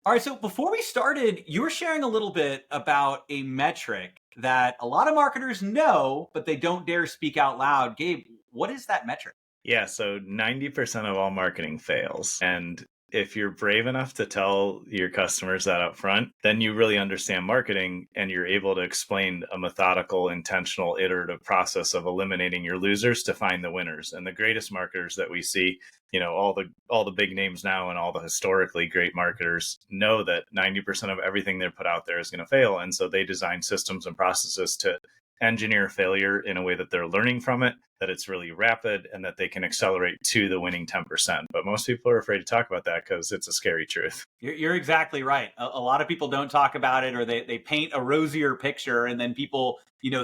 All right, so before we started, you were sharing a little bit about a metric that a lot of marketers know, but they don't dare speak out loud. Gabe, what is that metric? Yeah, so 90% of all marketing fails. And if you're brave enough to tell your customers that up front, then you really understand marketing and you're able to explain a methodical, intentional, iterative process of eliminating your losers to find the winners. And the greatest marketers that we see, all the big names now and all the historically great marketers know that 90% of everything they put out there is going to fail. And so they design systems and processes to engineer failure in a way that they're learning from it, that it's really rapid, and that they can accelerate to the winning 10%. But most people are afraid to talk about that because it's a scary truth. You're exactly right. A lot of people don't talk about it, or they paint a rosier picture, and then people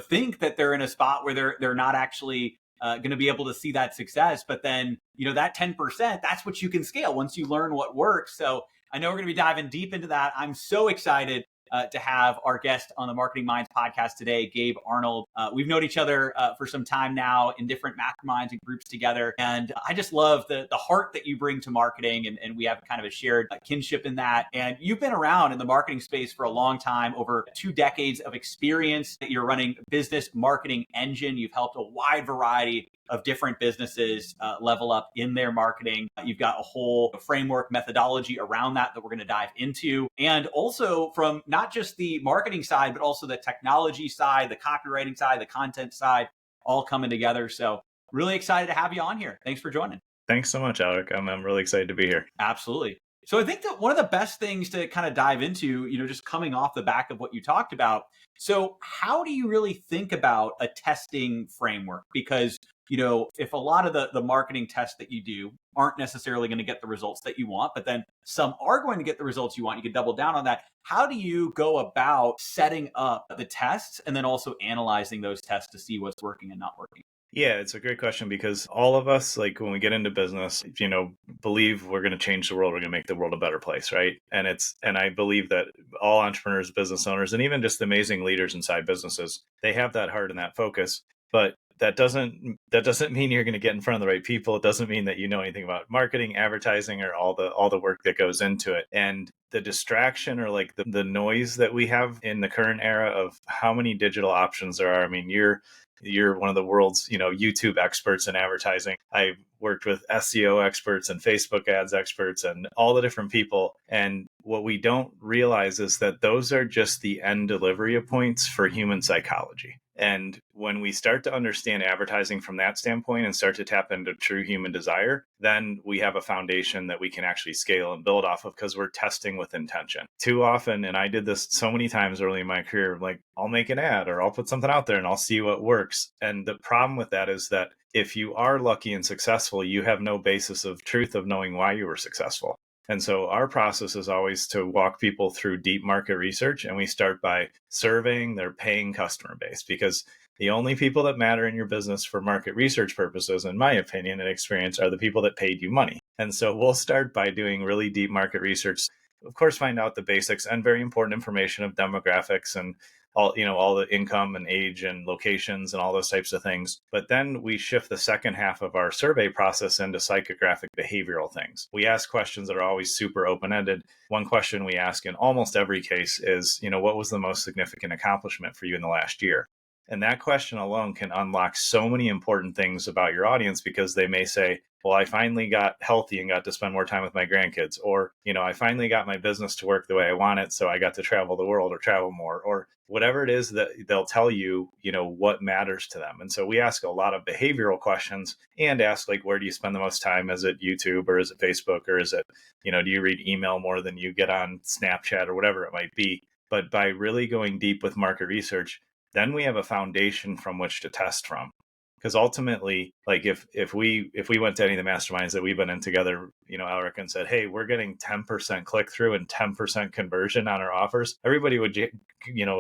think that they're in a spot where they're not actually going to be able to see that success. But then that 10%, that's what you can scale once you learn what works. So I know we're going to be diving deep into that. I'm so excited to have our guest on the Marketing Minds podcast today, Gabe Arnold. We've known each other for some time now in different masterminds and groups together. And I just love the heart that you bring to marketing. And we have kind of a shared kinship in that. And you've been around in the marketing space for a long time, over 2 decades of experience. You're running Business Marketing Engine. You've helped a wide variety of different businesses level up in their marketing. You've got a whole framework methodology around that we're going to dive into. And also from not just the marketing side, but also the technology side, the copywriting side, the content side, all coming together. So really excited to have you on here. Thanks for joining. Thanks so much, Aleric. I'm really excited to be here. Absolutely. So I think that one of the best things to kind of dive into, just coming off the back of what you talked about. So how do you really think about a testing framework? Because, if a lot of the marketing tests that you do aren't necessarily going to get the results that you want, but then some are going to get the results you want, you can double down on that. How do you go about setting up the tests and then also analyzing those tests to see what's working and not working? Yeah, it's a great question because all of us, like when we get into business, believe we're going to change the world, we're going to make the world a better place, right? And I believe that all entrepreneurs, business owners, and even just amazing leaders inside businesses, they have that heart and that focus. But that doesn't mean you're going to get in front of the right people. It doesn't mean that you know anything about marketing, advertising, or all the work that goes into it. And the distraction or like the noise that we have in the current era of how many digital options there are. I mean, you're one of the world's, YouTube experts in advertising. I've worked with SEO experts and Facebook ads experts and all the different people. And what we don't realize is that those are just the end delivery points for human psychology. And when we start to understand advertising from that standpoint and start to tap into true human desire, then we have a foundation that we can actually scale and build off of because we're testing with intention. Too often, and I did this so many times early in my career, like I'll make an ad or I'll put something out there and I'll see what works. And the problem with that is that if you are lucky and successful, you have no basis of truth of knowing why you were successful. And so our process is always to walk people through deep market research. And we start by surveying their paying customer base, because the only people that matter in your business for market research purposes, in my opinion and experience, are the people that paid you money. And so we'll start by doing really deep market research. Of course, find out the basics and very important information of demographics and all the income and age and locations and all those types of things. But then we shift the second half of our survey process into psychographic behavioral things. We ask questions that are always super open-ended. One question we ask in almost every case is, what was the most significant accomplishment for you in the last year? And that question alone can unlock so many important things about your audience, because they may say, well, I finally got healthy and got to spend more time with my grandkids, or, I finally got my business to work the way I want it, so I got to travel the world or travel more, or whatever it is that they'll tell you, what matters to them. And so we ask a lot of behavioral questions and ask, like, where do you spend the most time? Is it YouTube or is it Facebook, or is it, do you read email more than you get on Snapchat or whatever it might be? But by really going deep with market research, then we have a foundation from which to test from. Because ultimately, like if we went to any of the masterminds that we've been in together, Aleric, and said, hey, we're getting 10% click through and 10% conversion on our offers, everybody would,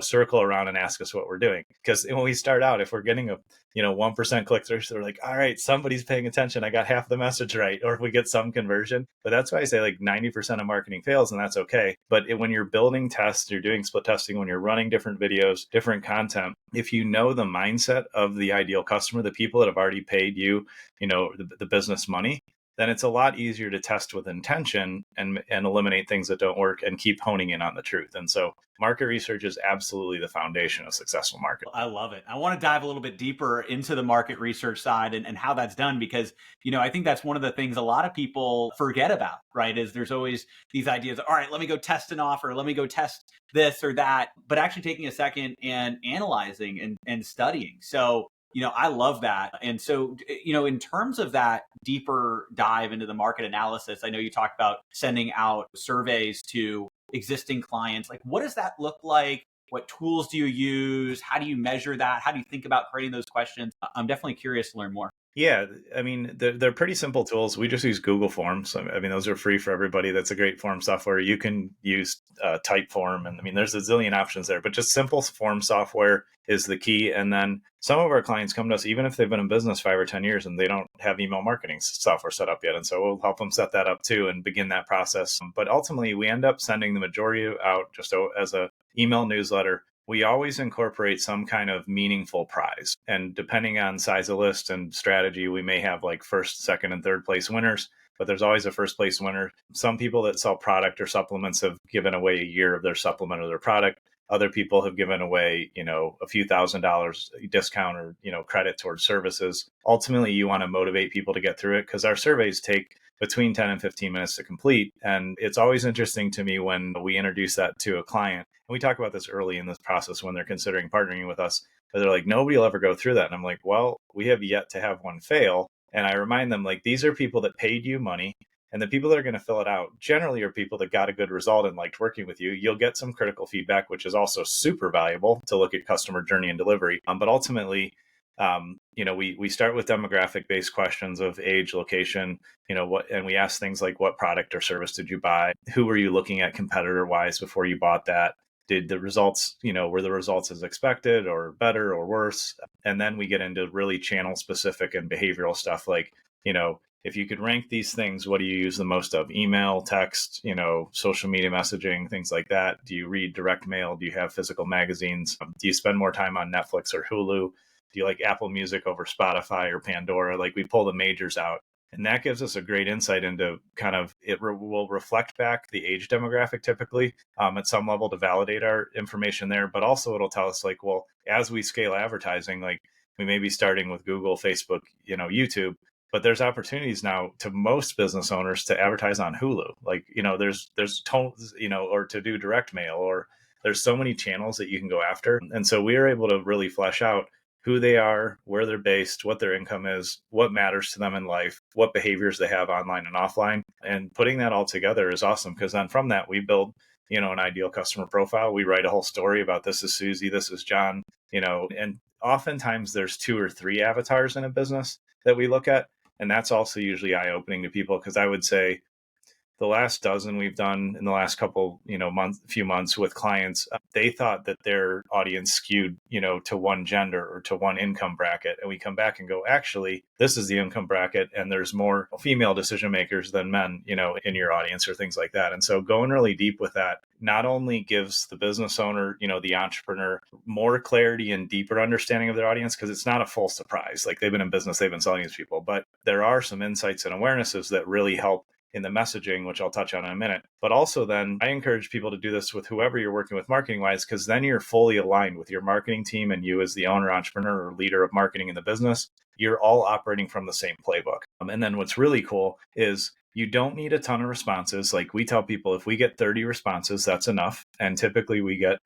circle around and ask us what we're doing. Because when we start out, if we're getting a 1% click through, so we're like, all right, somebody's paying attention. I got half the message right. Or if we get some conversion. But that's why I say like 90% of marketing fails, and that's okay. But when you're building tests, you're doing split testing, when you're running different videos, different content, if you know the mindset of the ideal customer, the people that have already paid you, the business money, then it's a lot easier to test with intention and eliminate things that don't work and keep honing in on the truth. And so market research is absolutely the foundation of successful marketing. I love it. I want to dive a little bit deeper into the market research side and how that's done, because, I think that's one of the things a lot of people forget about, right? Is there's always these ideas, all right, let me go test an offer, let me go test this or that, but actually taking a second and analyzing and studying. So, I love that. And so, in terms of that deeper dive into the market analysis, I know you talked about sending out surveys to existing clients. Like, what does that look like? What tools do you use? How do you measure that? How do you think about creating those questions? I'm definitely curious to learn more. Yeah, I mean, they're pretty simple tools. We just use Google Forms. I mean, those are free for everybody. That's a great form software. You can use Typeform, and I mean, there's a zillion options there. But just simple form software is the key. And then some of our clients come to us, even if they've been in business 5 or 10 years, and they don't have email marketing software set up yet. And so we'll help them set that up too and begin that process. But ultimately, we end up sending the majority out just as a email newsletter. We always incorporate some kind of meaningful prize. And depending on size of list and strategy, we may have like first, second, and third place winners, but there's always a first place winner. Some people that sell product or supplements have given away a year of their supplement or their product. Other people have given away, a few $1,000s discount or, credit towards services. Ultimately, you want to motivate people to get through it because our surveys take between 10 and 15 minutes to complete. And it's always interesting to me when we introduce that to a client. And we talk about this early in this process when they're considering partnering with us. But they're like, nobody will ever go through that. And I'm like, well, we have yet to have one fail. And I remind them, like, these are people that paid you money. And the people that are going to fill it out generally are people that got a good result and liked working with you. You'll get some critical feedback, which is also super valuable to look at customer journey and delivery. But ultimately, we start with demographic based questions of age, location, and we ask things like, what product or service did you buy? Who were you looking at competitor wise before you bought that? Did the results, were the results as expected or better or worse? And then we get into really channel specific and behavioral stuff like, if you could rank these things, what do you use the most of? Email, text, social media messaging, things like that. Do you read direct mail? Do you have physical magazines? Do you spend more time on Netflix or Hulu? Do you like Apple Music over Spotify or Pandora? Like, we pull the majors out. And that gives us a great insight into kind of, will reflect back the age demographic typically at some level to validate our information there. But also it'll tell us like, well, as we scale advertising, like we may be starting with Google, Facebook, YouTube, but there's opportunities now to most business owners to advertise on Hulu. Like, there's tones, or to do direct mail, or there's so many channels that you can go after. And so we are able to really flesh out who they are, where they're based, what their income is, what matters to them in life, what behaviors they have online and offline. And putting that all together is awesome because then from that, we build, an ideal customer profile. We write a whole story about this is Susie, this is John, and oftentimes there's 2 or 3 avatars in a business that we look at. And that's also usually eye-opening to people because I would say the last dozen we've done in the last couple, few months with clients, they thought that their audience skewed, to one gender or to one income bracket. And we come back and go, actually, this is the income bracket and there's more female decision makers than men, in your audience or things like that. And so going really deep with that not only gives the business owner, the entrepreneur more clarity and deeper understanding of their audience, because it's not a full surprise. Like they've been in business, they've been selling these people, but there are some insights and awarenesses that really help in the messaging, which I'll touch on in a minute. But also then I encourage people to do this with whoever you're working with marketing wise, because then you're fully aligned with your marketing team and you as the owner, entrepreneur, or leader of marketing in the business. You're all operating from the same playbook. And then what's really cool is you don't need a ton of responses. Like we tell people, if we get 30 responses, that's enough. And typically we get,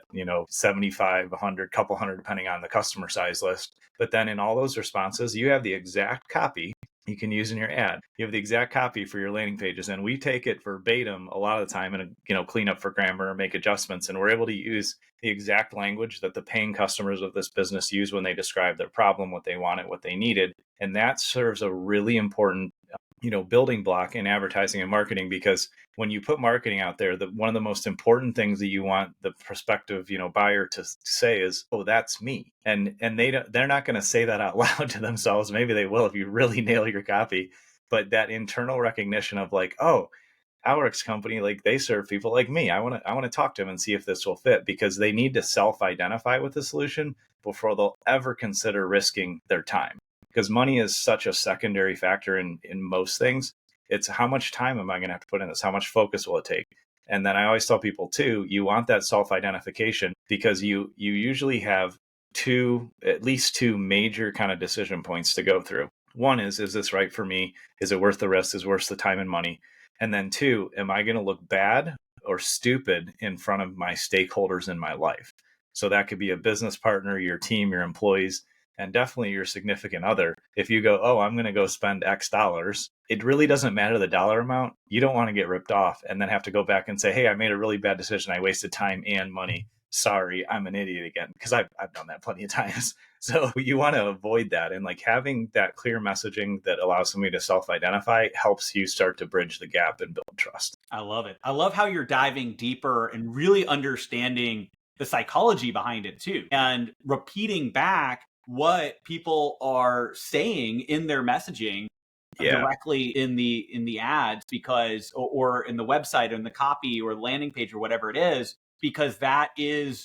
75, 100, couple hundred, depending on the customer size list. But then in all those responses, you have the exact copy you can use in your ad. You have the exact copy for your landing pages. And we take it verbatim a lot of the time and, clean up for grammar, make adjustments. And we're able to use the exact language that the paying customers of this business use when they describe their problem, what they wanted, what they needed. And that serves a really important building block in advertising and marketing, because when you put marketing out there, one of the most important things that you want the prospective, buyer to say is, "Oh, that's me." And they're not going to say that out loud to themselves. Maybe they will if you really nail your copy. But that internal recognition of like, "Oh, Aleric's company, like they serve people like me. I want to talk to them and see if this will fit," because they need to self-identify with the solution before they'll ever consider risking their time. Because money is such a secondary factor in most things. It's how much time am I going to have to put in this? How much focus will it take? And then I always tell people too, you want that self-identification because you usually have at least two major kind of decision points to go through. One is this right for me? Is it worth the risk? Is it worth the time and money? And then two, am I going to look bad or stupid in front of my stakeholders in my life? So that could be a business partner, your team, your employees, and definitely your significant other. If you go, oh, I'm going to go spend X dollars, it really doesn't matter the dollar amount. You don't want to get ripped off and then have to go back and say, hey, I made a really bad decision. I wasted time and money. Sorry, I'm an idiot again, because I've done that plenty of times. So you want to avoid that. And like having that clear messaging that allows somebody to self-identify helps you start to bridge the gap and build trust. I love it. I love how you're diving deeper and really understanding the psychology behind it too, and repeating back what people are saying in their messaging directly in the ads, because or in the website or in the copy or landing page or whatever it is, because that is,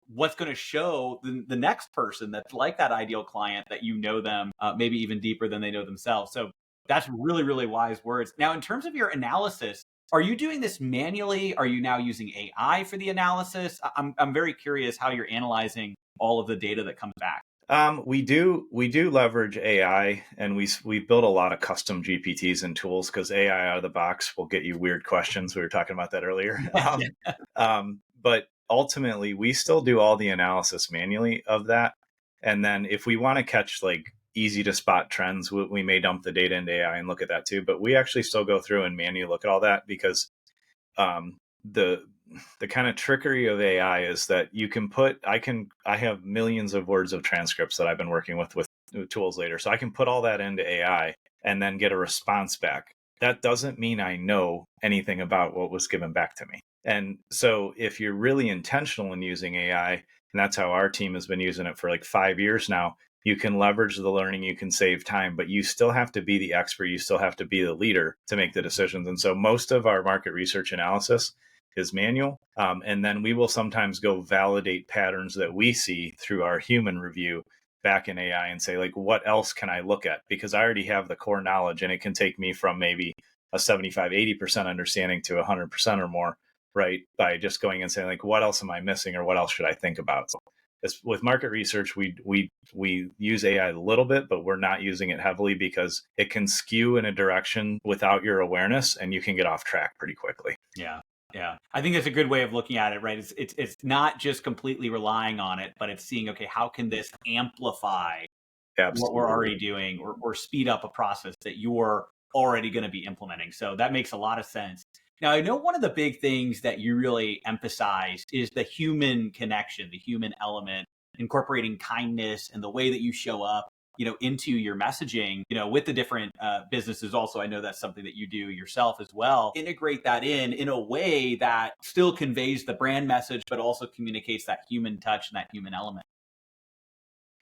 what's going to show the next person that's like that ideal client, that them maybe even deeper than they know themselves. So that's really, really wise words. Now, in terms of your analysis, are you doing this manually? Are you now using AI for the analysis? I'm very curious how you're analyzing all of the data that comes back. We do leverage AI, and we build a lot of custom GPTs and tools, because AI out of the box will get you weird questions. We were talking about that earlier. But ultimately, we still do all the analysis manually of that. And then if we want to catch like easy to spot trends, we may dump the data into AI and look at that too. But we actually still go through and manually look at all that, because the kind of trickery of AI is that you can I have millions of words of transcripts that I've been working with tools later. So I can put all that into AI and then get a response back. That doesn't mean I know anything about what was given back to me. And so if you're really intentional in using AI, and that's how our team has been using it for like 5 years now, you can leverage the learning, you can save time, but you still have to be the expert. You still have to be the leader to make the decisions. And so most of our market research analysis is manual. And then we will sometimes go validate patterns that we see through our human review back in AI and say, like, what else can I look at? Because I already have the core knowledge, and it can take me from maybe a 75, 80% understanding to 100% or more, right? By just going and saying, like, what else am I missing, or what else should I think about? So with market research, we use AI a little bit, but we're not using it heavily, because it can skew in a direction without your awareness, and you can get off track pretty quickly. Yeah. Yeah, I think that's a good way of looking at it, right? It's not just completely relying on it, but it's seeing, okay, how can this amplify what we're already doing, or speed up a process that you're already going to be implementing. So that makes a lot of sense. Now, I know one of the big things that you really emphasize is the human connection, the human element, incorporating kindness and the way that you show up, into your messaging, with the different businesses. Also, I know that's something that you do yourself as well. Integrate that in a way that still conveys the brand message, but also communicates that human touch and that human element.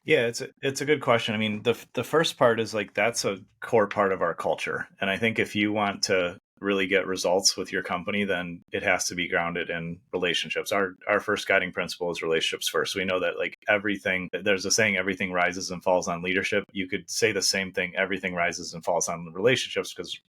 Yeah, it's a good question. I mean, the first part is like, that's a core part of our culture. And I think if you want to really get results with your company, then it has to be grounded in relationships. Our first guiding principle is relationships first. We know that, like, there's a saying, everything rises and falls on leadership. You could say the same thing, everything rises and falls on relationships, because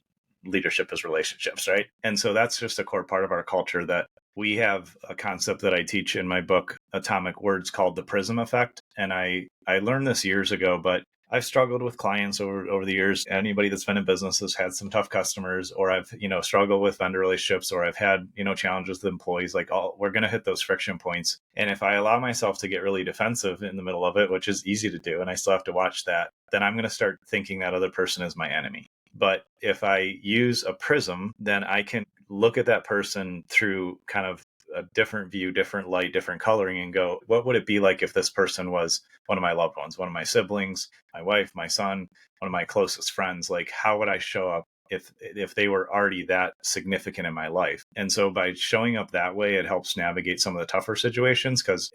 leadership is relationships, right? And so that's just a core part of our culture. That we have a concept that I teach in my book, Atomic Words, called the prism effect. And I learned this years ago, but I've struggled with clients over the years. Anybody that's been in business has had some tough customers, or I've, struggled with vendor relationships, or I've had, challenges with employees. Like, we're going to hit those friction points. And if I allow myself to get really defensive in the middle of it, which is easy to do, and I still have to watch that, then I'm going to start thinking that other person is my enemy. But if I use a prism, then I can look at that person through kind of a different view, different light, different coloring, and go, what would it be like if this person was one of my loved ones, one of my siblings, my wife, my son, one of my closest friends? Like, how would I show up if they were already that significant in my life? And so by showing up that way, it helps navigate some of the tougher situations, because,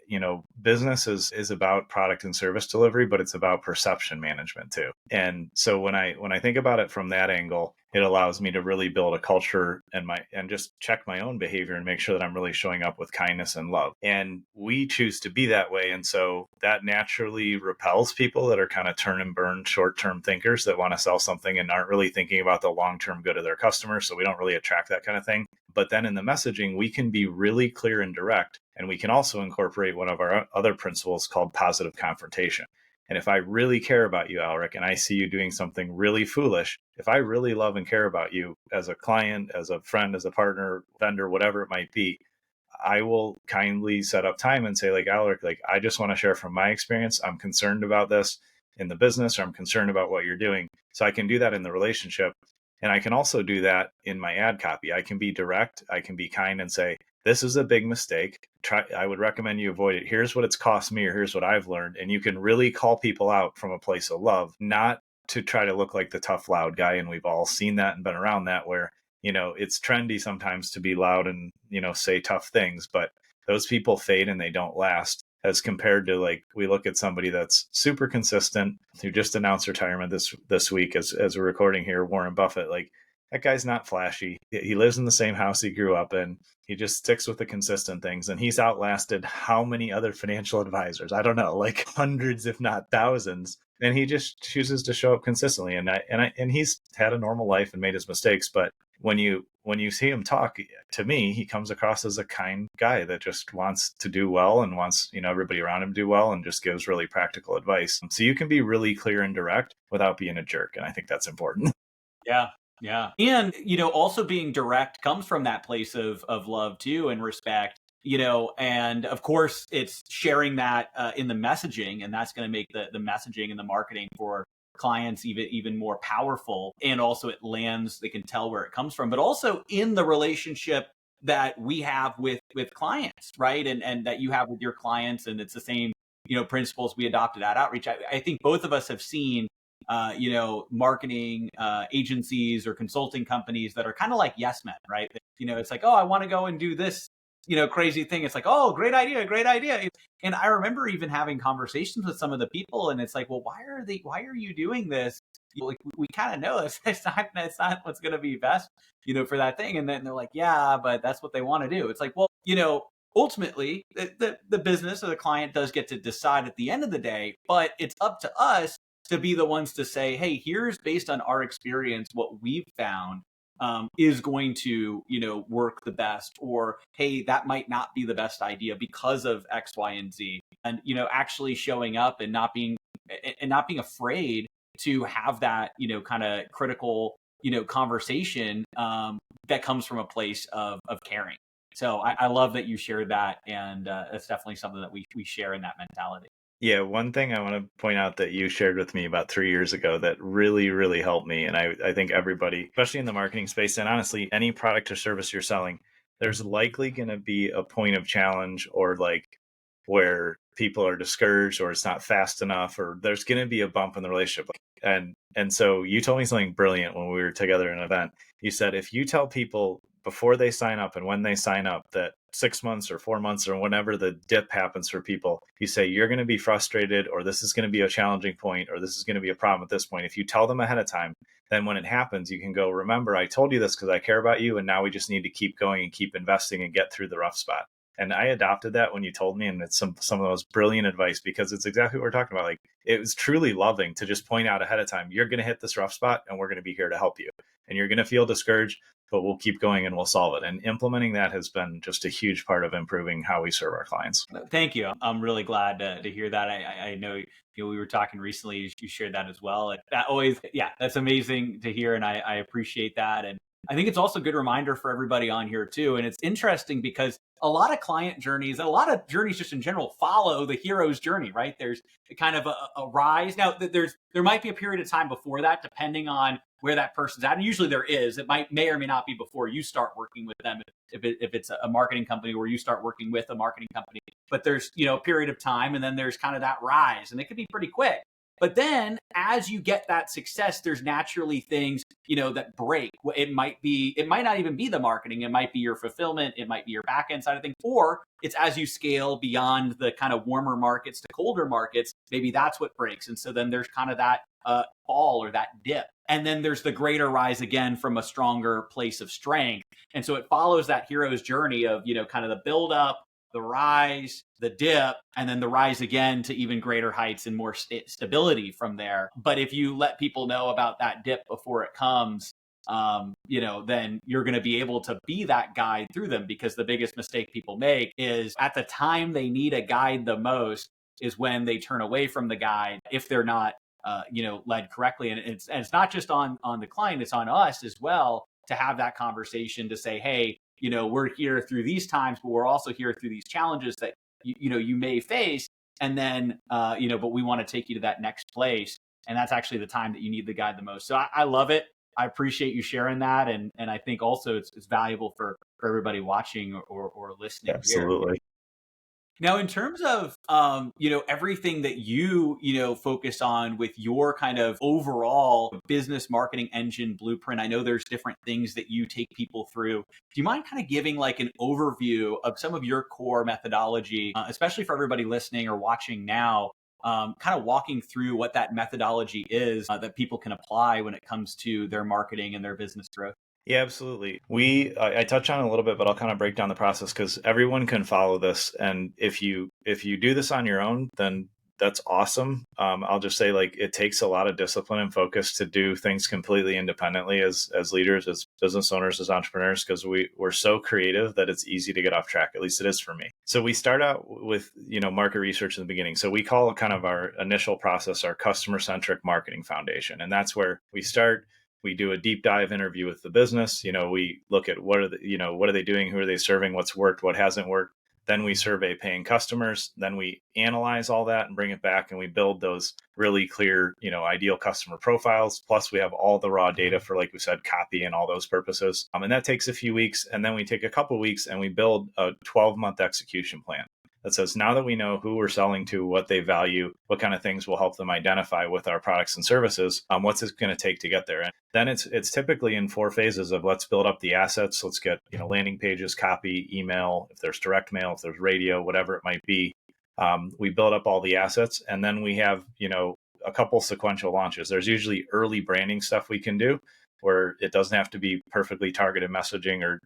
business is about product and service delivery, but it's about perception management too. And so when I think about it from that angle, it allows me to really build a culture and just check my own behavior and make sure that I'm really showing up with kindness and love. And we choose to be that way. And so that naturally repels people that are kind of turn and burn short-term thinkers that want to sell something and aren't really thinking about the long-term good of their customers. So we don't really attract that kind of thing. But then in the messaging, we can be really clear and direct. And we can also incorporate one of our other principles called positive confrontation. And if I really care about you, Aleric, and I see you doing something really foolish, if I really love and care about you as a client, as a friend, as a partner, vendor, whatever it might be, I will kindly set up time and say, like, Aleric, like, I just want to share from my experience. I'm concerned about this in the business, or I'm concerned about what you're doing. So I can do that in the relationship. And I can also do that in my ad copy. I can be direct, I can be kind and say, this is a big mistake. I would recommend you avoid it. Here's what it's cost me, or here's what I've learned. And you can really call people out from a place of love, not to try to look like the tough, loud guy. And we've all seen that and been around that, where, it's trendy sometimes to be loud and, say tough things, but those people fade and they don't last, as compared to, like, we look at somebody that's super consistent, who just announced retirement this week as we're recording here, Warren Buffett. Like, that guy's not flashy. He lives in the same house he grew up in. He just sticks with the consistent things, and he's outlasted how many other financial advisors? I don't know, like hundreds, if not thousands. And he just chooses to show up consistently. And he's had a normal life and made his mistakes. But when you see him talk, to me, he comes across as a kind guy that just wants to do well and wants, everybody around him to do well, and just gives really practical advice. So you can be really clear and direct without being a jerk. And I think that's important. Yeah. Yeah. And, also being direct comes from that place of love too, and respect, and of course it's sharing that in the messaging, and that's going to make the messaging and the marketing for clients even more powerful. And also it lands, they can tell where it comes from, but also in the relationship that we have with clients, right? And that you have with your clients. And it's the same, principles we adopted at Outreach. I think both of us have seen marketing agencies or consulting companies that are kind of like yes men, right? It's like, oh, I want to go and do this, crazy thing. It's like, oh, great idea, great idea. And I remember even having conversations with some of the people, and it's like, well, why are you doing this? Like, we kind of know it's not what's going to be best, for that thing. And then they're like, yeah, but that's what they want to do. It's like, well, ultimately the business or the client does get to decide at the end of the day, but it's up to us to be the ones to say, hey, here's, based on our experience, what we've found is going to, work the best, or, hey, that might not be the best idea because of X, Y, and Z. And, actually showing up and not being afraid to have that, kind of critical, conversation that comes from a place of caring. So I love that you shared that. And that's definitely something that we share in that mentality. Yeah, one thing I want to point out that you shared with me about 3 years ago that really, really helped me. And I think everybody, especially in the marketing space, and honestly, any product or service you're selling, there's likely going to be a point of challenge, or like where people are discouraged, or it's not fast enough, or there's going to be a bump in the relationship. And so you told me something brilliant when we were together in an event. You said, if you tell people before they sign up and when they sign up that 6 months or 4 months or whenever the dip happens for people, you say you're going to be frustrated, or this is going to be a challenging point, or this is going to be a problem at this point. If you tell them ahead of time, then when it happens, you can go, remember, I told you this because I care about you. And now we just need to keep going and keep investing and get through the rough spot. And I adopted that when you told me, and it's some of those brilliant advice, because it's exactly what we're talking about. Like, it was truly loving to just point out ahead of time, you're going to hit this rough spot and we're going to be here to help you. And you're going to feel discouraged, but we'll keep going and we'll solve it. And implementing that has been just a huge part of improving how we serve our clients. Thank you. I'm really glad to hear that. I know, we were talking recently, you shared that as well. That always, yeah, that's amazing to hear. And I appreciate that. And I think it's also a good reminder for everybody on here too. And it's interesting because a lot of client journeys, a lot of journeys just in general, follow the hero's journey, right? There's kind of a rise. Now, there might be a period of time before that, depending on where that person's at. And usually there is. It may or may not be before you start working with them, if it's a marketing company where you start working with a marketing company. But there's, a period of time, and then there's kind of that rise, and it could be pretty quick. But then as you get that success, there's naturally things, that break. It might not even be the marketing. It might be your fulfillment. It might be your back end side of things, or it's as you scale beyond the kind of warmer markets to colder markets, maybe that's what breaks. And so then there's kind of that fall or that dip. And then there's the greater rise again from a stronger place of strength. And so it follows that hero's journey of, kind of the build up, the rise, the dip, and then the rise again to even greater heights and more stability from there. But if you let people know about that dip before it comes, then you're going to be able to be that guide through them, because the biggest mistake people make is at the time they need a guide the most is when they turn away from the guide if they're not, led correctly. And it's not just on the client, it's on us as well to have that conversation to say, hey, we're here through these times, but we're also here through these challenges that you may face. And then, but we want to take you to that next place. And that's actually the time that you need the guide the most. So I love it. I appreciate you sharing that. And I think also it's valuable for everybody watching or listening. Absolutely. Here. Now, in terms of, everything that you focus on with your kind of overall business marketing engine blueprint, I know there's different things that you take people through. Do you mind kind of giving like an overview of some of your core methodology, especially for everybody listening or watching now, kind of walking through what that methodology is that people can apply when it comes to their marketing and their business growth? Yeah, absolutely. I touch on it a little bit, but I'll kind of break down the process because everyone can follow this. And if you do this on your own, then that's awesome. I'll just say, like, it takes a lot of discipline and focus to do things completely independently as leaders, as business owners, as entrepreneurs, because we're so creative that it's easy to get off track. At least it is for me. So we start out with, market research in the beginning. So we call it kind of our initial process, our customer-centric marketing foundation. And that's where we start. We do a deep dive interview with the business. We look at what are they doing? Who are they serving? What's worked? What hasn't worked? Then we survey paying customers. Then we analyze all that and bring it back, and we build those really clear, ideal customer profiles. Plus we have all the raw data for, like we said, copy and all those purposes. And that takes a few weeks. And then we take a couple weeks and we build a 12-month execution plan that says, now that we know who we're selling to, what they value, what kind of things will help them identify with our products and services, what's it going to take to get there? And then it's typically in 4 phases of let's build up the assets. Let's get, landing pages, copy, email, if there's direct mail, if there's radio, whatever it might be. We build up all the assets, and then we have, a couple sequential launches. There's usually early branding stuff we can do where it doesn't have to be perfectly targeted messaging or,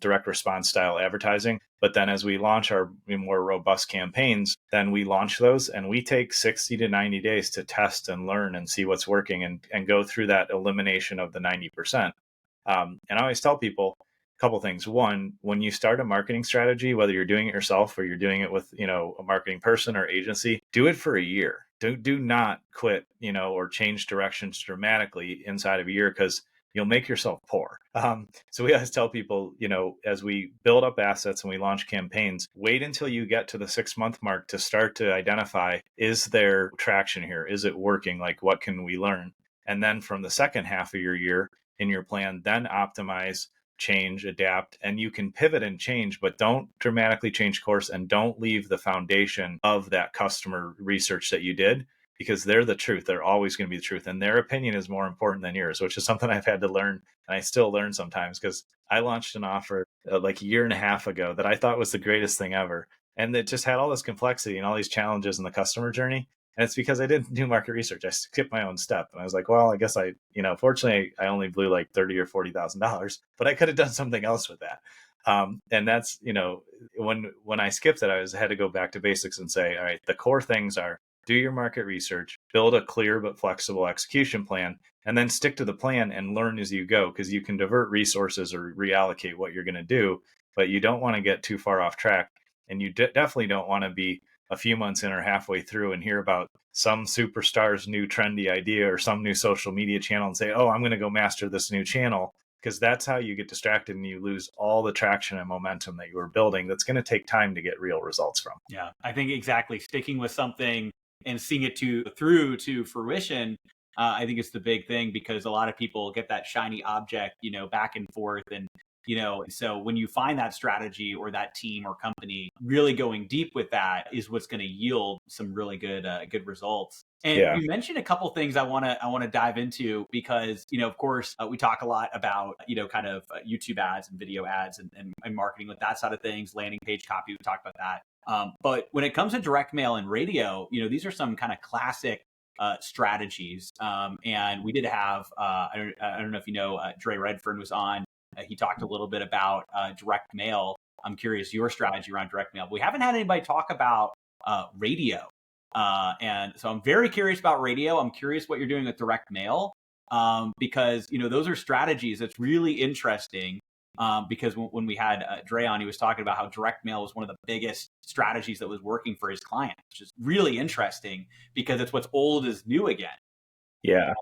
direct response style advertising. But then as we launch our more robust campaigns, then we launch those, and we take 60 to 90 days to test and learn and see what's working and go through that elimination of the 90%. And I always tell people a couple things. One, when you start a marketing strategy, whether you're doing it yourself or you're doing it with, a marketing person or agency, do it for a year. Do not quit, or change directions dramatically inside of a year, because you'll make yourself poor. So we always tell people, as we build up assets and we launch campaigns, wait until you get to the 6-month mark to start to identify, is there traction here? Is it working? Like, what can we learn? And then from the second half of your year in your plan, then optimize, change, adapt, and you can pivot and change, but don't dramatically change course, and don't leave the foundation of that customer research that you did, because they're the truth. They're always going to be the truth. And their opinion is more important than yours, which is something I've had to learn. And I still learn sometimes, because I launched an offer like a year and a half ago that I thought was the greatest thing ever. And it just had all this complexity and all these challenges in the customer journey. And it's because I didn't do market research. I skipped my own step. And I was like, well, I guess fortunately I only blew like $30,000 or $40,000, but I could have done something else with that. And that's, when I skipped it, I had to go back to basics and say, all right, the core things are: do your market research, build a clear but flexible execution plan, and then stick to the plan and learn as you go, because you can divert resources or reallocate what you're going to do, but you don't want to get too far off track. And you definitely don't want to be a few months in or halfway through and hear about some superstar's new trendy idea or some new social media channel and say, oh, I'm going to go master this new channel, because that's how you get distracted and you lose all the traction and momentum that you were building. That's going to take time to get real results from. Yeah, I think exactly. Sticking with something and seeing it through to fruition, I think it's the big thing, because a lot of people get that shiny object, back and forth. And, so when you find that strategy or that team or company really going deep with that is what's going to yield some really good results. And Yeah. You mentioned a couple things I want to dive into, because, of course, we talk a lot about, kind of YouTube ads and video ads and marketing with that side of things, landing page copy. We talked about that. But when it comes to direct mail and radio, these are some kind of classic strategies. And we did have, I don't know if you know, Dre Redfern was on. He talked a little bit about direct mail. I'm curious your strategy around direct mail. We haven't had anybody talk about radio. And so I'm very curious about radio. I'm curious what you're doing with direct mail, because those are strategies that's really interesting. Because when we had Dre on, he was talking about how direct mail was one of the biggest strategies that was working for his clients, which is really interesting because it's what's old is new again. Yeah.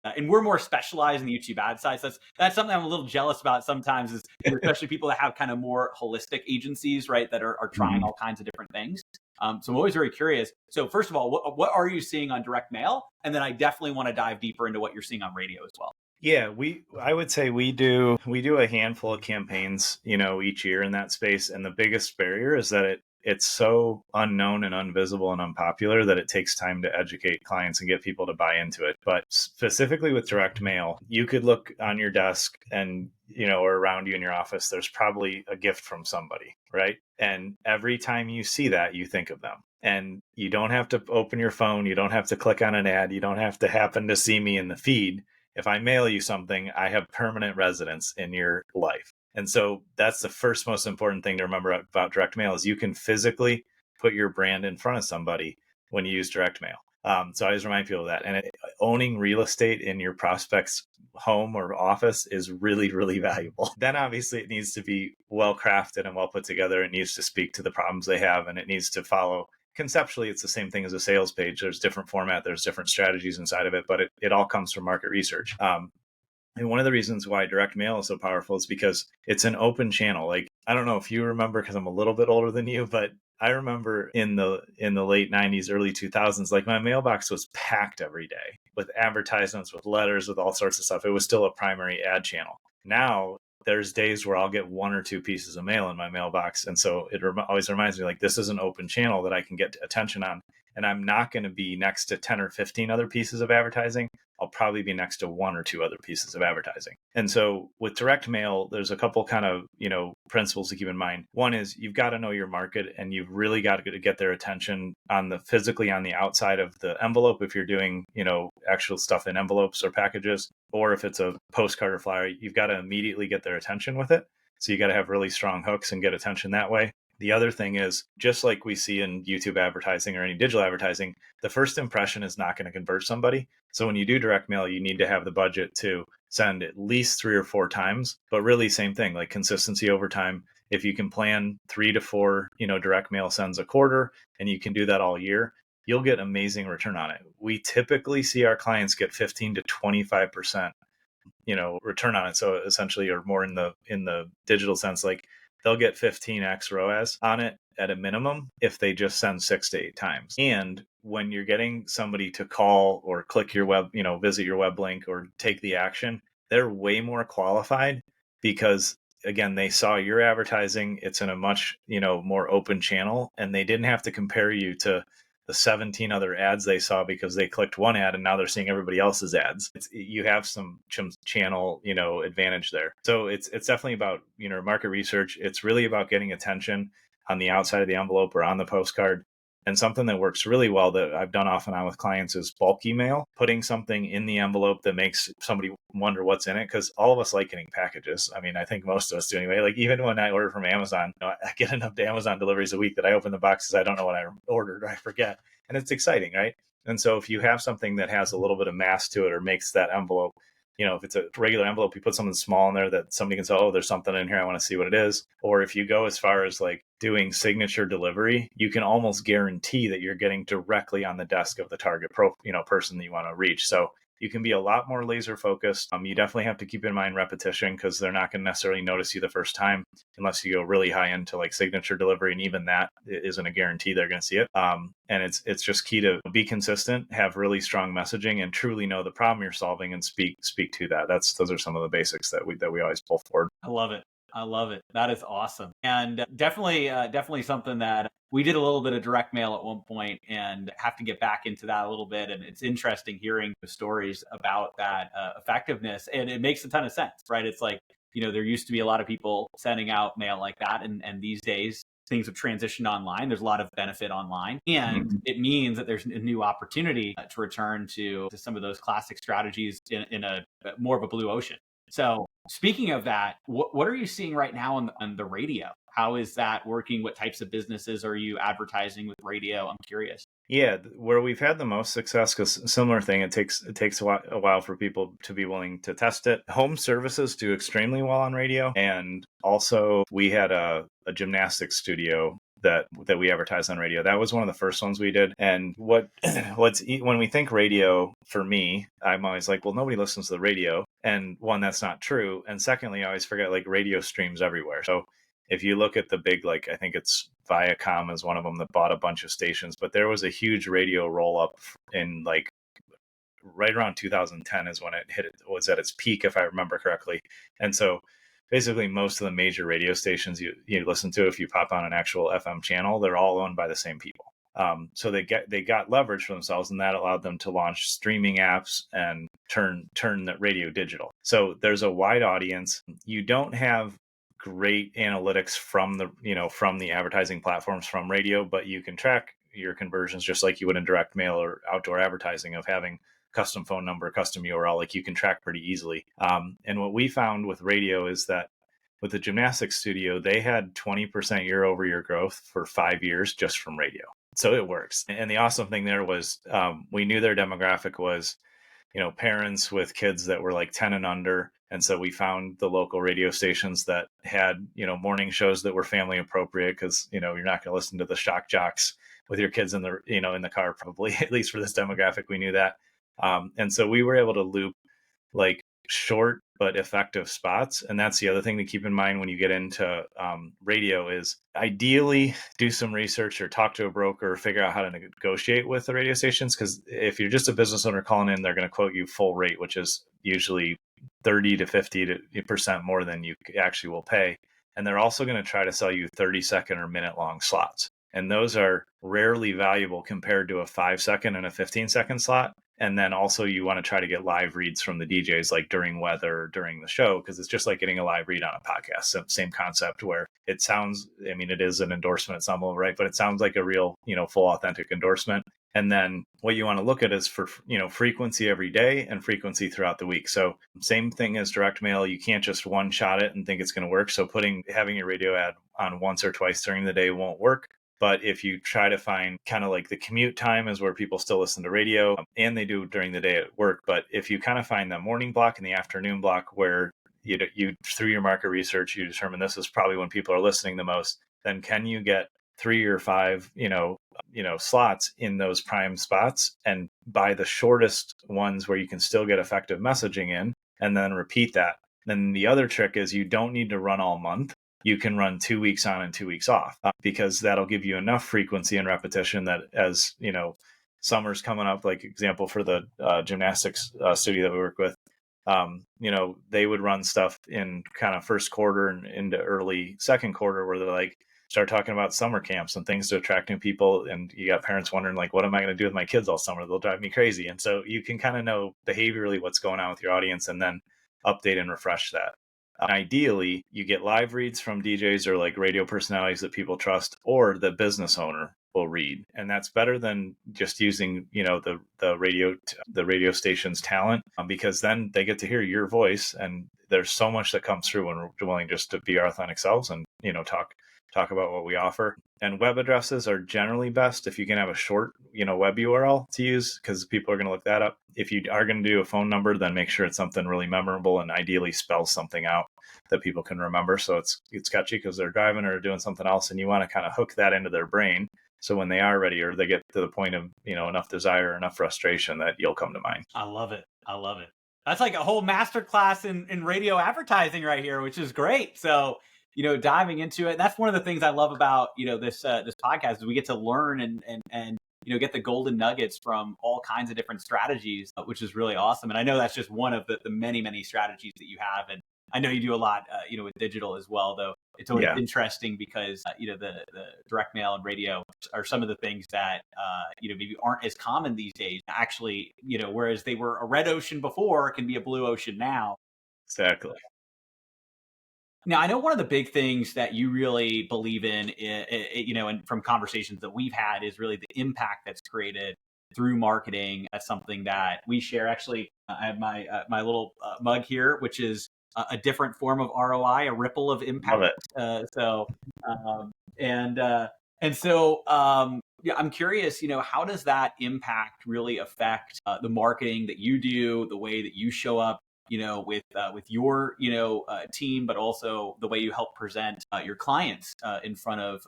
And we're more specialized in the YouTube ad side. So that's something I'm a little jealous about sometimes, is especially people that have kind of more holistic agencies, right, that are trying all kinds of different things. So I'm always very curious. So first of all, what are you seeing on direct mail? And then I definitely want to dive deeper into what you're seeing on radio as well. Yeah, I would say we do a handful of campaigns, each year in that space. And the biggest barrier is that it's so unknown and invisible and unpopular that it takes time to educate clients and get people to buy into it. But specifically with direct mail, you could look on your desk and, or around you in your office, there's probably a gift from somebody, right? And every time you see that, you think of them. And you don't have to open your phone. You don't have to click on an ad. You don't have to happen to see me in the feed. If I mail you something, I have permanent residence in your life. And so that's the first most important thing to remember about direct mail, is you can physically put your brand in front of somebody when you use direct mail. So I always remind people of that. And owning real estate in your prospect's home or office is really, really valuable. Then obviously it needs to be well crafted and well put together. It needs to speak to the problems they have, and it needs to follow. Conceptually, it's the same thing as a sales page. There's different format, there's different strategies inside of it, but it all comes from market research. And one of the reasons why direct mail is so powerful is because it's an open channel. Like, I don't know if you remember, because I'm a little bit older than you, but I remember in the late 90s, early 2000s, like my mailbox was packed every day with advertisements, with letters, with all sorts of stuff. It was still a primary ad channel. Now there's days where I'll get one or two pieces of mail in my mailbox. And so it always reminds me, like, this is an open channel that I can get attention on. And I'm not going to be next to 10 or 15 other pieces of advertising. I'll probably be next to one or two other pieces of advertising. And so with direct mail, there's a couple kind of, principles to keep in mind. One is you've got to know your market, and you've really got to get their attention physically on the outside of the envelope. If you're doing, actual stuff in envelopes or packages, or if it's a postcard or flyer, you've got to immediately get their attention with it. So you got to have really strong hooks and get attention that way. The other thing is, just like we see in YouTube advertising or any digital advertising, the first impression is not going to convert somebody. So when you do direct mail, you need to have the budget to send at least 3 or 4 times, but really same thing, like consistency over time. If you can plan 3 to 4, direct mail sends a quarter, and you can do that all year, you'll get amazing return on it. We typically see our clients get 15 to 25%, return on it. So essentially, or more in the digital sense, like they'll get 15x ROAS on it at a minimum if they just send 6 to 8 times. And when you're getting somebody to call or click your web, visit your web link or take the action, they're way more qualified because, again, they saw your advertising. It's in a much, more open channel, and they didn't have to compare you to the 17 other ads they saw because they clicked one ad and now they're seeing everybody else's ads. You have some channel, advantage there. So it's definitely about, market research. It's really about getting attention on the outside of the envelope or on the postcard. And something that works really well that I've done off and on with clients is bulk email, putting something in the envelope that makes somebody wonder what's in it. Because all of us like getting packages. I mean, I think most of us do anyway. Like, even when I order from Amazon, I get enough Amazon deliveries a week that I open the boxes, I don't know what I ordered or I forget. And it's exciting, right? And so if you have something that has a little bit of mass to it or makes that envelope, if it's a regular envelope, you put something small in there that somebody can say, oh, there's something in here, I want to see what it is. Or if you go as far as like doing signature delivery, you can almost guarantee that you're getting directly on the desk of the target person that you want to reach. So you can be a lot more laser focused. You definitely have to keep in mind repetition, because they're not going to necessarily notice you the first time unless you go really high into like signature delivery. And even that isn't a guarantee they're going to see it. And it's just key to be consistent, have really strong messaging, and truly know the problem you're solving and speak to that. Those are some of the basics that we always pull forward. I love it. I love it. That is awesome. And definitely something that we did a little bit of direct mail at one point and have to get back into that a little bit. And it's interesting hearing the stories about that effectiveness. And it makes a ton of sense, right? It's like, there used to be a lot of people sending out mail like that. And these days, things have transitioned online. There's a lot of benefit online, and it means that there's a new opportunity to return to some of those classic strategies in a more of a blue ocean. So speaking of that, what are you seeing right now on the radio? How is that working? What types of businesses are you advertising with radio? I'm curious. Yeah, where we've had the most success, because similar thing, it takes a while for people to be willing to test it. Home services do extremely well on radio, and also we had a gymnastics studio that we advertised on radio. That was one of the first ones we did. And when we think radio, for me, I'm always like, well, nobody listens to the radio, and one, that's not true, and secondly, I always forget, like, radio streams everywhere. So if you look at the big, like, I think it's Viacom is one of them that bought a bunch of stations, but there was a huge radio roll up in, like, right around 2010 is when it was at its peak, if I remember correctly. And so basically most of the major radio stations you listen to, if you pop on an actual FM channel, they're all owned by the same people. So they got leverage for themselves, and that allowed them to launch streaming apps and turn the radio digital. So there's a wide audience. You don't have great analytics from the advertising platforms from radio, but you can track your conversions just like you would in direct mail or outdoor advertising of having custom phone number, custom URL. Like, you can track pretty easily. And what we found with radio is that with the gymnastics studio, they had 20% year over year growth for 5 years just from radio. So it works. And the awesome thing there was we knew their demographic was, parents with kids that were like 10 and under. And so we found the local radio stations that had, morning shows that were family appropriate, because, you're not going to listen to the shock jocks with your kids in the car, probably, at least for this demographic. We knew that. And so we were able to loop, like, short but effective spots. And that's the other thing to keep in mind when you get into radio is ideally do some research or talk to a broker or figure out how to negotiate with the radio stations. Because if you're just a business owner calling in, they're going to quote you full rate, which is usually 30 to 50% more than you actually will pay. And they're also going to try to sell you 30-second or minute-long slots. And those are rarely valuable compared to a 5-second and a 15-second slot. And then also you want to try to get live reads from the DJs, like during weather or during the show, because it's just like getting a live read on a podcast. So same concept, where it sounds, it is an endorsement at some level, right? But it sounds like a real, full authentic endorsement. And then what you want to look at is for, frequency every day and frequency throughout the week. So same thing as direct mail. You can't just one shot it and think it's going to work. So having your radio ad on once or twice during the day won't work. But if you try to find kind of like the commute time is where people still listen to radio, and they do during the day at work. But if you kind of find the morning block and the afternoon block where you through your market research, you determine this is probably when people are listening the most, then can you get 3 or 5, slots in those prime spots, and buy the shortest ones where you can still get effective messaging in, and then repeat that. Then the other trick is you don't need to run all month. You can run 2 weeks on and 2 weeks off, because that'll give you enough frequency and repetition that as, summer's coming up, like example for the gymnastics studio that we work with, they would run stuff in kind of first quarter and into early second quarter, where they're like, start talking about summer camps and things to attract new people. And you got parents wondering, like, what am I going to do with my kids all summer? They'll drive me crazy. And so you can kind of know behaviorally what's going on with your audience, and then update and refresh that. Ideally, you get live reads from DJs or like radio personalities that people trust, or the business owner will read, and that's better than just using the radio station's talent, because then they get to hear your voice, and there's so much that comes through when we're willing just to be our authentic selves and talk about what we offer. And web addresses are generally best if you can have a short, web URL to use, because people are going to look that up. If you are going to do a phone number, then make sure it's something really memorable, and ideally spell something out that people can remember. So it's catchy because they're driving or doing something else, and you want to kind of hook that into their brain. So when they are ready, or they get to the point of, enough desire, enough frustration, that you'll come to mind. I love it. That's like a whole masterclass in radio advertising right here, which is great. So, diving into it. That's one of the things I love about, this podcast, is we get to learn and get the golden nuggets from all kinds of different strategies, which is really awesome. And I know that's just one of the many, many strategies that you have. And I know you do a lot, with digital as well, though. It's always interesting because, the direct mail and radio are some of the things that, maybe aren't as common these days. Actually, whereas they were a red ocean before, can be a blue ocean now. Exactly. Now, I know one of the big things that you really believe in, and from conversations that we've had, is really the impact that's created through marketing. That's something that we share. Actually, I have my little mug here, which is a different form of ROI, a ripple of impact. Love it. So, um, and uh, and so, yeah, I'm curious. How does that impact really affect the marketing that you do, the way that you show up? With your team, but also the way you help present your clients in front of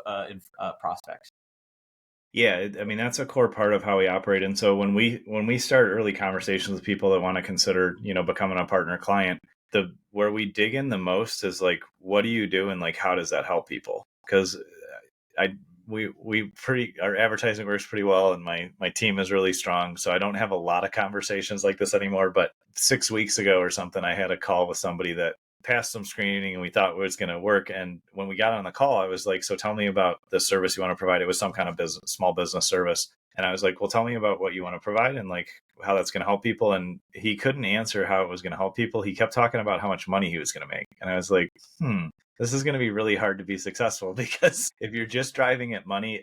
prospects. Yeah, I mean that's a core part of how we operate. And so when we start early conversations with people that want to consider, becoming a partner client, the where we dig in the most is like, what do you do and like how does that help people? Because I we pretty our advertising works pretty well, and my team is really strong, so I don't have a lot of conversations like this anymore. But 6 weeks ago or something, I had a call with somebody that passed some screening and we thought it was going to work. And when we got on the call, I was like, so tell me about the service you want to provide. It was some kind of small business service. And I was like, well, tell me about what you want to provide and like how that's going to help people. And he couldn't answer how it was going to help people. He kept talking about how much money he was going to make. And I was like, this is going to be really hard to be successful, because if you're just driving at money,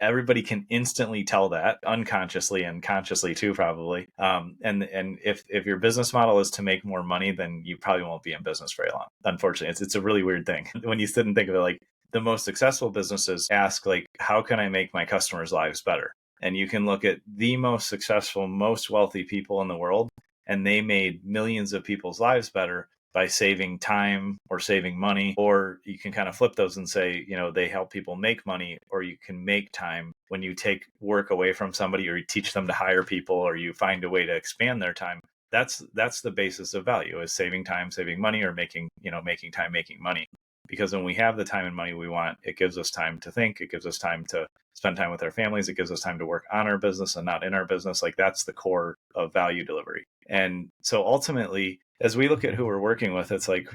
everybody can instantly tell that, unconsciously and consciously too, probably. And if your business model is to make more money, then you probably won't be in business very long. Unfortunately, it's a really weird thing when you sit and think of it. Like, the most successful businesses ask, like, how can I make my customers' lives better? And you can look at the most successful, most wealthy people in the world, and they made millions of people's lives better by saving time or saving money. Or you can kind of flip those and say, they help people make money, or you can make time when you take work away from somebody, or you teach them to hire people, or you find a way to expand their time. That's the basis of value, is saving time, saving money, or making time, making money. Because when we have the time and money we want, it gives us time to think, it gives us time to spend time with our families, it gives us time to work on our business and not in our business. Like, that's the core of value delivery. And so ultimately, as we look at who we're working with, it's like,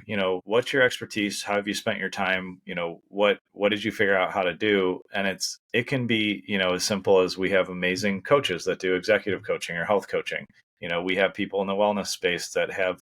what's your expertise? How have you spent your time? What did you figure out how to do? And it can be, as simple as, we have amazing coaches that do executive coaching or health coaching. We have people in the wellness space that have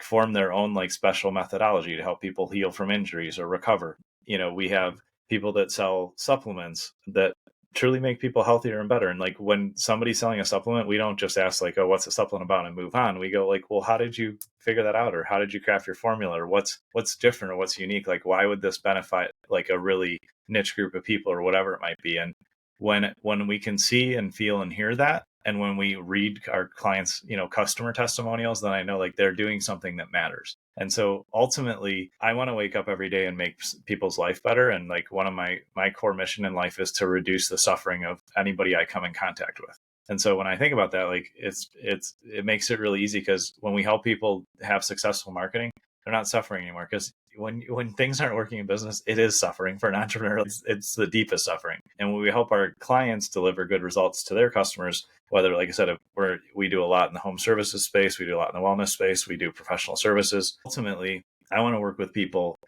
formed their own like special methodology to help people heal from injuries or recover. We have people that sell supplements that truly make people healthier and better. And like, when somebody's selling a supplement, we don't just ask like, oh, what's the supplement about, and move on. We go like, well, how did you figure that out? Or how did you craft your formula? Or what's different, or what's unique? Like, why would this benefit like a really niche group of people, or whatever it might be? And when we can see and feel and hear that, and when we read our clients, customer testimonials, then I know like they're doing something that matters. And so ultimately, I want to wake up every day and make people's life better. And like, one of my core mission in life is to reduce the suffering of anybody I come in contact with. And so when I think about that, like, it makes it really easy, because when we help people have successful marketing, they're not suffering anymore. Because when things aren't working in business, it is suffering for an entrepreneur. It's the deepest suffering. And when we help our clients deliver good results to their customers, whether, like I said, we do a lot in the home services space, we do a lot in the wellness space, we do professional services. Ultimately, I want to work with people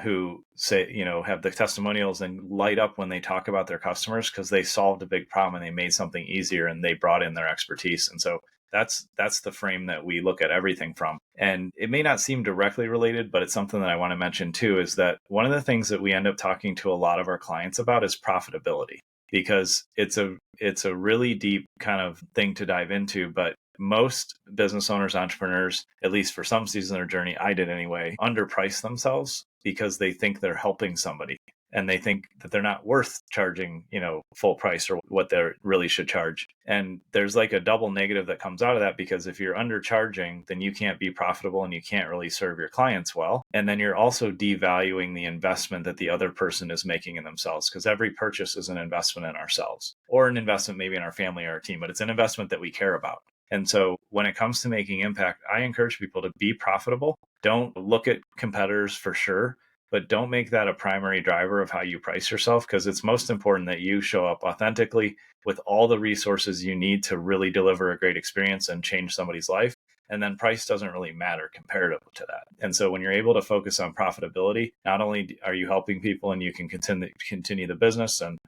who say, have the testimonials and light up when they talk about their customers, because they solved a big problem and they made something easier and they brought in their expertise. And so that's the frame that we look at everything from. And it may not seem directly related, but it's something that I want to mention too, is that one of the things that we end up talking to a lot of our clients about is profitability, because it's a really deep kind of thing to dive into. But most business owners, entrepreneurs, at least for some season of their journey, I did anyway, underprice themselves because they think they're helping somebody, and they think that they're not worth charging, full price or what they really should charge. And there's like a double negative that comes out of that, because if you're undercharging, then you can't be profitable and you can't really serve your clients well. And then you're also devaluing the investment that the other person is making in themselves, because every purchase is an investment in ourselves, or an investment maybe in our family or our team, but it's an investment that we care about. And so when it comes to making impact, I encourage people to be profitable. Don't look at competitors for sure, but don't make that a primary driver of how you price yourself, because it's most important that you show up authentically with all the resources you need to really deliver a great experience and change somebody's life. And then price doesn't really matter comparative to that. And so when you're able to focus on profitability, not only are you helping people and you can continue the business and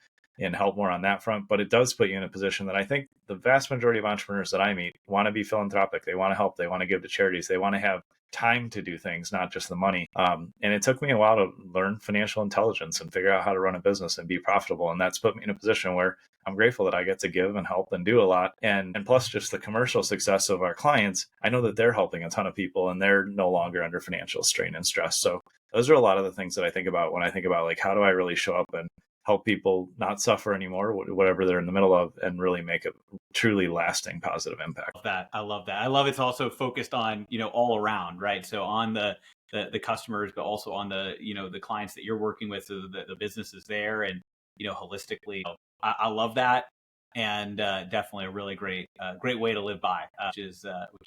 help more on that front, but it does put you in a position that I think the vast majority of entrepreneurs that I meet want to be philanthropic. They want to help. They want to give to charities. They want to have time to do things, not just the money. And it took me a while to learn financial intelligence and figure out how to run a business and be profitable. And that's put me in a position where I'm grateful that I get to give and help and do a lot. And plus just the commercial success of our clients, I know that they're helping a ton of people and they're no longer under financial strain and stress. So those are a lot of the things that I think about when I think about like, how do I really show up and help people not suffer anymore, whatever they're in the middle of, and really make a truly lasting positive impact. I love that. I love it's also focused on, all around, right? So on the customers, but also on the, the clients that you're working with, so the businesses there, and, holistically. I love that. And definitely a really great way to live by, which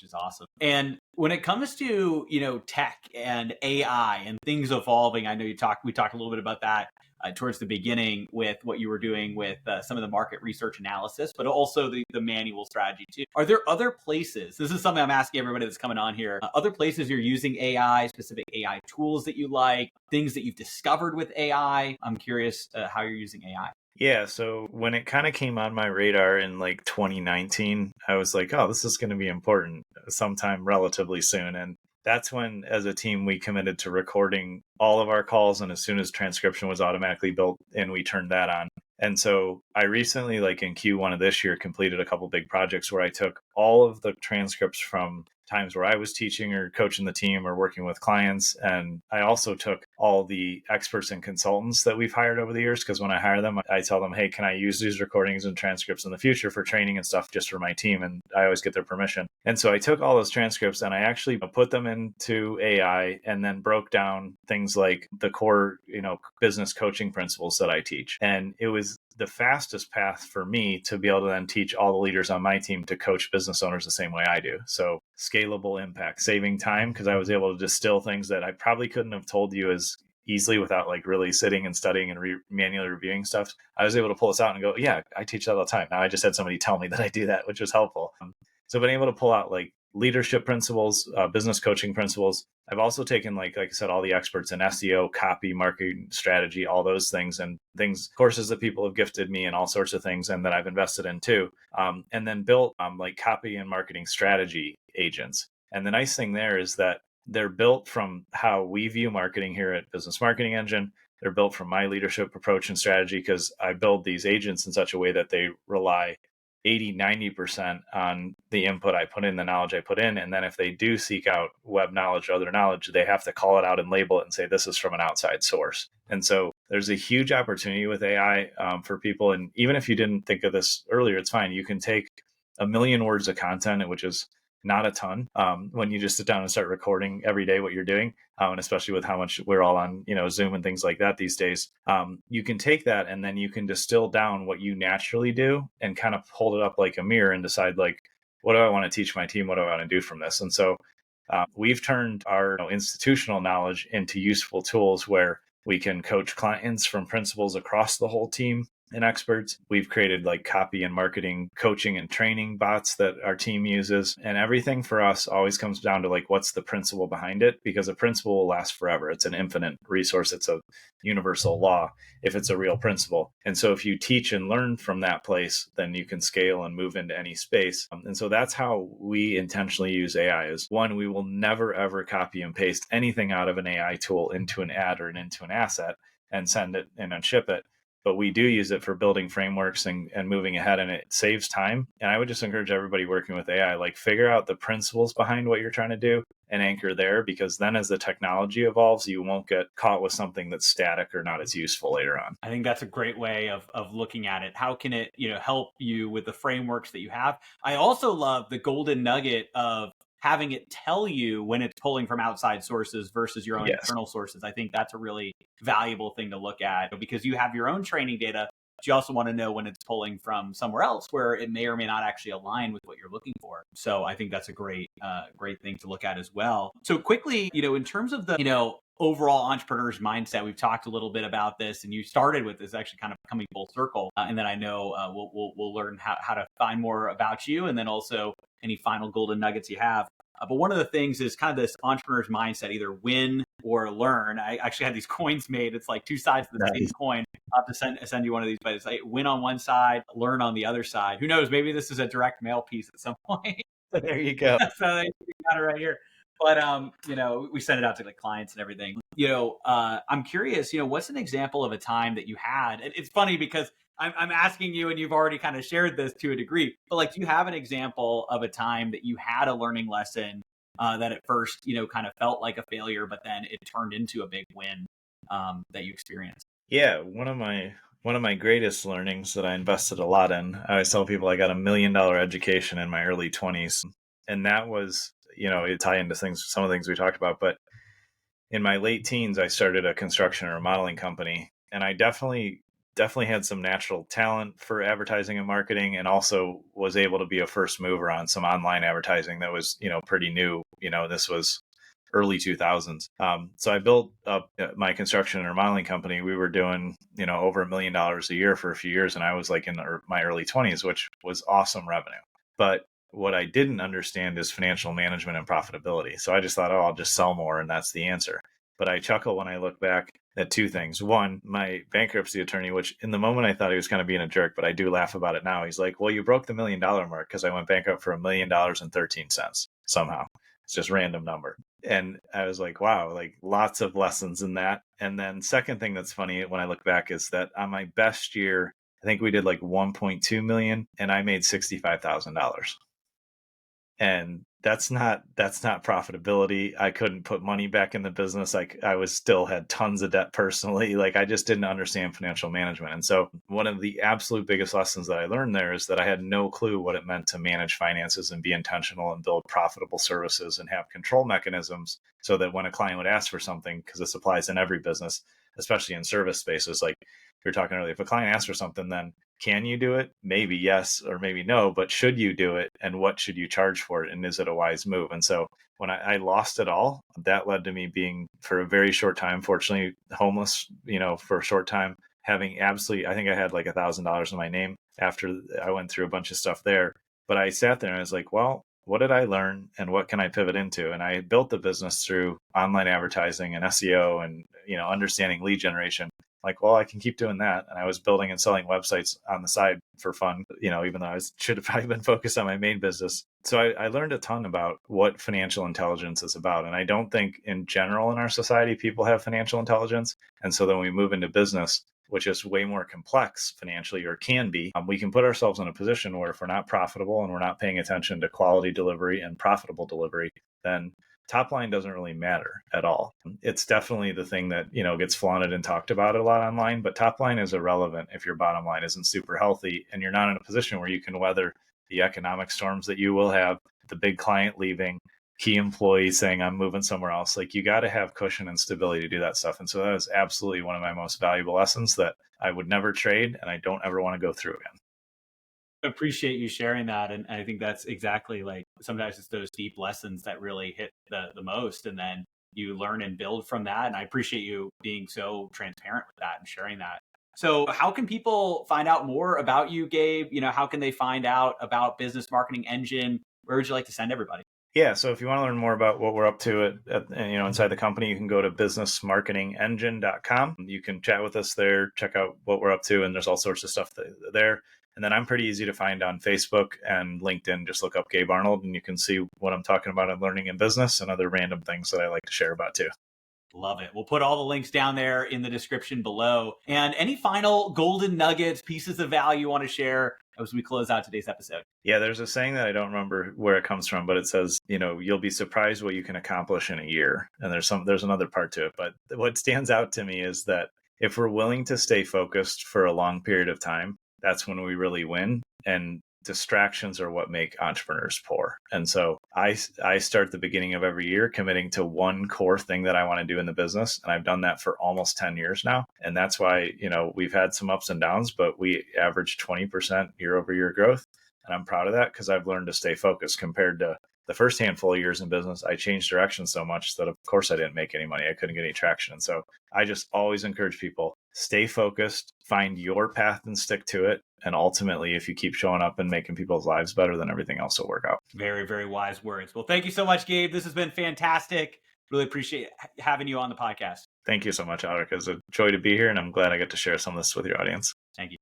is awesome. And when it comes to tech and AI and things evolving, I know we talked a little bit about that towards the beginning with what you were doing with some of the market research analysis, but also the manual strategy too. Are there other places? This is something I'm asking everybody that's coming on here. Other places you're using AI, specific AI tools that you like, things that you've discovered with AI. I'm curious how you're using AI. Yeah, so when it kind of came on my radar in like 2019, I was like, oh, this is going to be important sometime relatively soon. And that's when, as a team, we committed to recording all of our calls. And as soon as transcription was automatically built in, we turned that on. And so I recently, like in Q1 of this year, completed a couple big projects where I took all of the transcripts from times where I was teaching or coaching the team or working with clients. And I also took all the experts and consultants that we've hired over the years, because when I hire them, I tell them, hey, can I use these recordings and transcripts in the future for training and stuff just for my team? And I always get their permission. And so I took all those transcripts and I actually put them into AI and then broke down things like the core, business coaching principles that I teach. And it was the fastest path for me to be able to then teach all the leaders on my team to coach business owners the same way I do. So scalable impact, saving time, because I was able to distill things that I probably couldn't have told you as easily without like really sitting and studying and manually reviewing stuff. I was able to pull this out and go, yeah, I teach that all the time. Now I just had somebody tell me that I do that, which was helpful. So being able to pull out like leadership principles, business coaching principles. I've also taken, like I said, all the experts in SEO, copy, marketing strategy, all those things, and courses that people have gifted me and all sorts of things, and that I've invested in too. And then built like copy and marketing strategy agents. And the nice thing there is that they're built from how we view marketing here at Business Marketing Engine. They're built from my leadership approach and strategy, because I build these agents in such a way that they rely 80-90% on the input I put in, the knowledge I put in. And then if they do seek out web knowledge or other knowledge, they have to call it out and label it and say, this is from an outside source. And so there's a huge opportunity with AI for people. And even if you didn't think of this earlier, it's fine. You can take 1 million words of content, which is not a ton when you just sit down and start recording every day what you're doing. And especially with how much we're all on, Zoom and things like that these days, you can take that and then you can distill down what you naturally do and kind of hold it up like a mirror and decide, like, what do I want to teach my team? What do I want to do from this? And so we've turned our institutional knowledge into useful tools where we can coach clients from principals across the whole team and experts. We've created like copy and marketing coaching and training bots that our team uses. And everything for us always comes down to like, what's the principle behind it? Because a principle will last forever. It's an infinite resource. It's a universal law if it's a real principle. And so if you teach and learn from that place, then you can scale and move into any space. And so that's how we intentionally use AI. Is one, we will never, ever copy and paste anything out of an AI tool into an ad or into an asset and send it and unship it. But we do use it for building frameworks and moving ahead, and it saves time. And I would just encourage everybody working with AI, like, figure out the principles behind what you're trying to do and anchor there, because then as the technology evolves, you won't get caught with something that's static or not as useful later on. I think that's a great way of looking at it. How can it, help you with the frameworks that you have? I also love the golden nugget of having it tell you when it's pulling from outside sources versus your own internal sources. I think that's a really valuable thing to look at, because you have your own training data, but you also want to know when it's pulling from somewhere else where it may or may not actually align with what you're looking for. So I think that's a great thing to look at as well. So quickly, in terms of the, overall entrepreneur's mindset, we've talked a little bit about this, and you started with this actually kind of coming full circle. And then I know we'll learn how to find more about you, and then also any final golden nuggets you have. But one of the things is kind of this entrepreneur's mindset, either win or learn. I actually had these coins made. It's like two sides of the same coin. I'll have to send you one of these, but it's like win on one side, learn on the other side. Who knows? Maybe this is a direct mail piece at some point. There you go. So you got it right here. But we send it out to like clients and everything. I'm curious, what's an example of a time that you had? And it's funny because I'm asking you, and you've already kind of shared this to a degree, but like, do you have an example of a time that you had a learning lesson that at first, kind of felt like a failure, but then it turned into a big win that you experienced? Yeah, one of my greatest learnings that I invested a lot in. I always tell people I got $1 million education in my early 20s, and that was, it tie into some of the things we talked about. But in my late teens, I started a construction or remodeling company, and I definitely had some natural talent for advertising and marketing, and also was able to be a first mover on some online advertising that was, pretty new. This was early 2000s. So I built up my construction and remodeling company. We were doing, over $1 million a year for a few years. And I was like in my early 20s, which was awesome revenue. But what I didn't understand is financial management and profitability. So I just thought, oh, I'll just sell more and that's the answer. But I chuckle when I look back at two things. One, my bankruptcy attorney, which in the moment I thought he was kind of being a jerk, but I do laugh about it now. He's like, well, you broke the $1 million mark because I went bankrupt for $1,000,013 somehow. It's just random number. And I was like, wow, like lots of lessons in that. And then second thing that's funny when I look back is that on my best year, I think we did like 1.2 million and I made $65,000. And that's not profitability. I couldn't put money back in the business. I was still had tons of debt personally. Like I just didn't understand financial management. And so one of the absolute biggest lessons that I learned there is that I had no clue what it meant to manage finances and be intentional and build profitable services and have control mechanisms so that when a client would ask for something, because this applies in every business, especially in service spaces, like we were talking earlier, if a client asks for something, then can you do it? Maybe yes, or maybe no, but should you do it? And what should you charge for it? And is it a wise move? And so when I lost it all, that led to me being, for a very short time, fortunately, homeless, for a short time, having absolutely, I think I had like $1,000 in my name after I went through a bunch of stuff there. But I sat there and I was like, well, what did I learn and what can I pivot into? And I built the business through online advertising and SEO and, understanding lead generation. Like, well, I can keep doing that. And I was building and selling websites on the side for fun, even though should have probably been focused on my main business. So I learned a ton about what financial intelligence is about. And I don't think in general in our society, people have financial intelligence. And so then we move into business, which is way more complex financially, or can be, we can put ourselves in a position where if we're not profitable and we're not paying attention to quality delivery and profitable delivery, then top line doesn't really matter at all. It's definitely the thing that, gets flaunted and talked about a lot online, but top line is irrelevant if your bottom line isn't super healthy and you're not in a position where you can weather the economic storms that you will have, the big client leaving, key employees saying, I'm moving somewhere else. Like you got to have cushion and stability to do that stuff. And so that was absolutely one of my most valuable lessons that I would never trade and I don't ever want to go through again. Appreciate you sharing that. And I think that's exactly, like, sometimes it's those deep lessons that really hit the most. And then you learn and build from that. And I appreciate you being so transparent with that and sharing that. So how can people find out more about you, Gabe? How can they find out about Business Marketing Engine? Where would you like to send everybody? Yeah, so if you want to learn more about what we're up to inside the company, you can go to businessmarketingengine.com. You can chat with us there, check out what we're up to, and there's all sorts of stuff there. And then I'm pretty easy to find on Facebook and LinkedIn. Just look up Gabe Arnold, and you can see what I'm talking about in learning and business and other random things that I like to share about too. Love it. We'll put all the links down there in the description below. And any final golden nuggets, pieces of value you want to share as we close out today's episode? Yeah, there's a saying that I don't remember where it comes from, but it says, you'll be surprised what you can accomplish in a year. And there's another part to it. But what stands out to me is that if we're willing to stay focused for a long period of time, that's when we really win. And distractions are what make entrepreneurs poor. And so I start the beginning of every year committing to one core thing that I want to do in the business. And I've done that for almost 10 years now. And that's why, we've had some ups and downs, but we averaged 20% year over year growth. And I'm proud of that because I've learned to stay focused compared to the first handful of years in business. I changed direction so much that of course I didn't make any money. I couldn't get any traction. And so I just always encourage people, stay focused, find your path and stick to it. And ultimately, if you keep showing up and making people's lives better, then everything else will work out. Very, very wise words. Well, thank you so much, Gabe. This has been fantastic. Really appreciate having you on the podcast. Thank you so much, Aleric. It was a joy to be here, and I'm glad I get to share some of this with your audience. Thank you.